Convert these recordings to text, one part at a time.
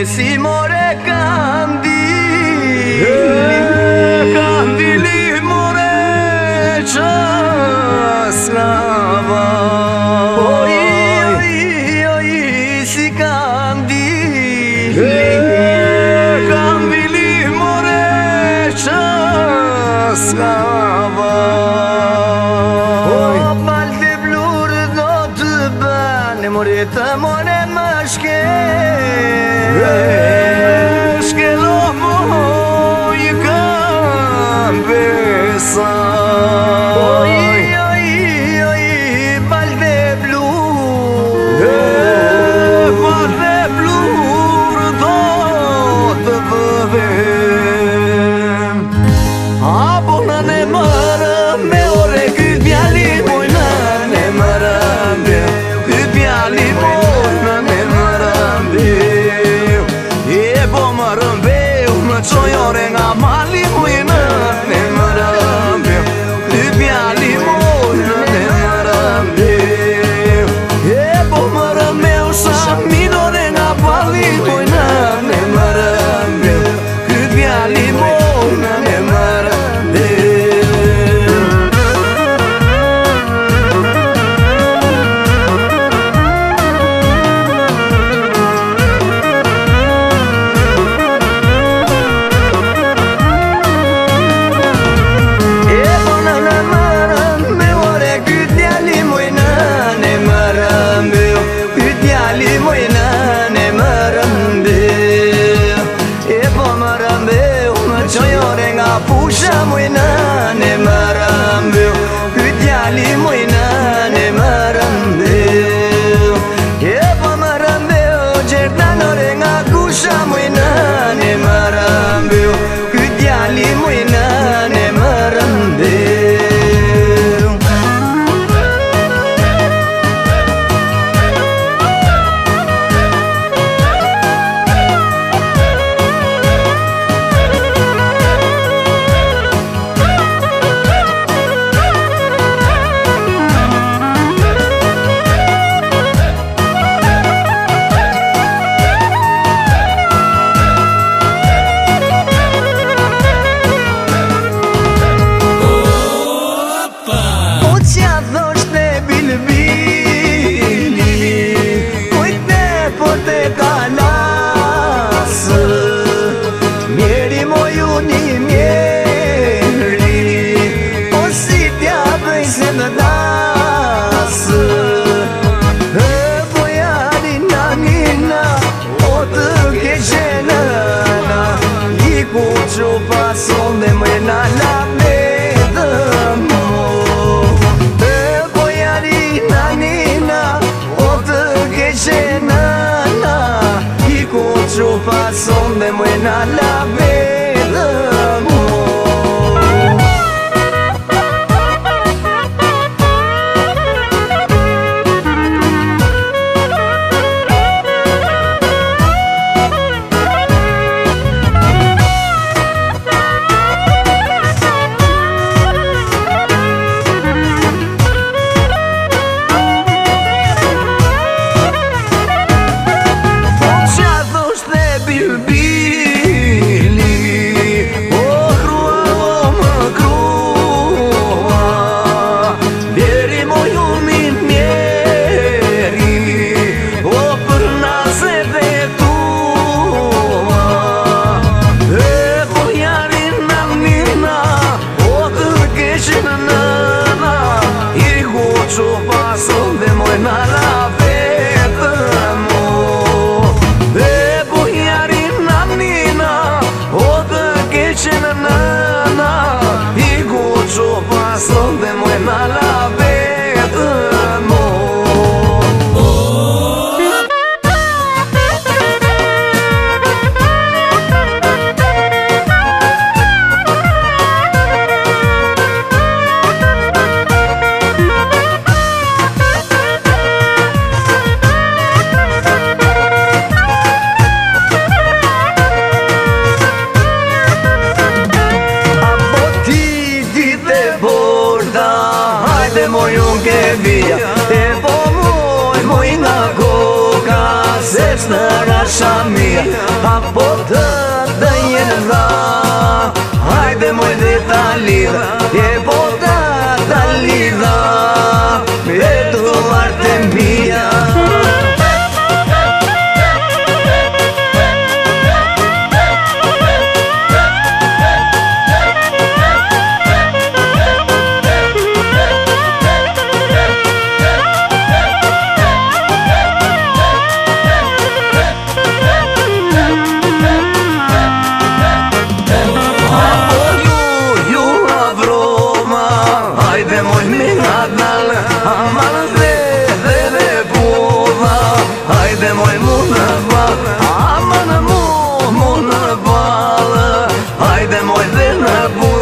si more kandili more qaslava oj si kandili more qaslava balde blur do të bane more të more më shkelo moj kam besaj balde blur do të bëvem apo në ne mërëm me ore këtë bjali moj në ne mërëm këtë bjali moj në ne mërëm e po mërëm më qoj ore nga mali moj në ne mërëm këtë bjali moj në ne mërëm e po mërëm me usha minore nga pali moj në ne mërëm këtë bjali moj në ne mërëm pusha moj në ne mërëm këtë djali moj në ne mërëm e po mërëm gjerta nore nga kusha moj në ne mërëm këtë djali moj në ne mërëm Pason dhe mëjna la me dëmo e pojari nanina o të keqe nana I ku që pason dhe mëjna la me dëmo borda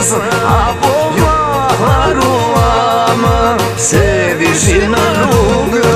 mos apo ma haruam, se vishi në rrugë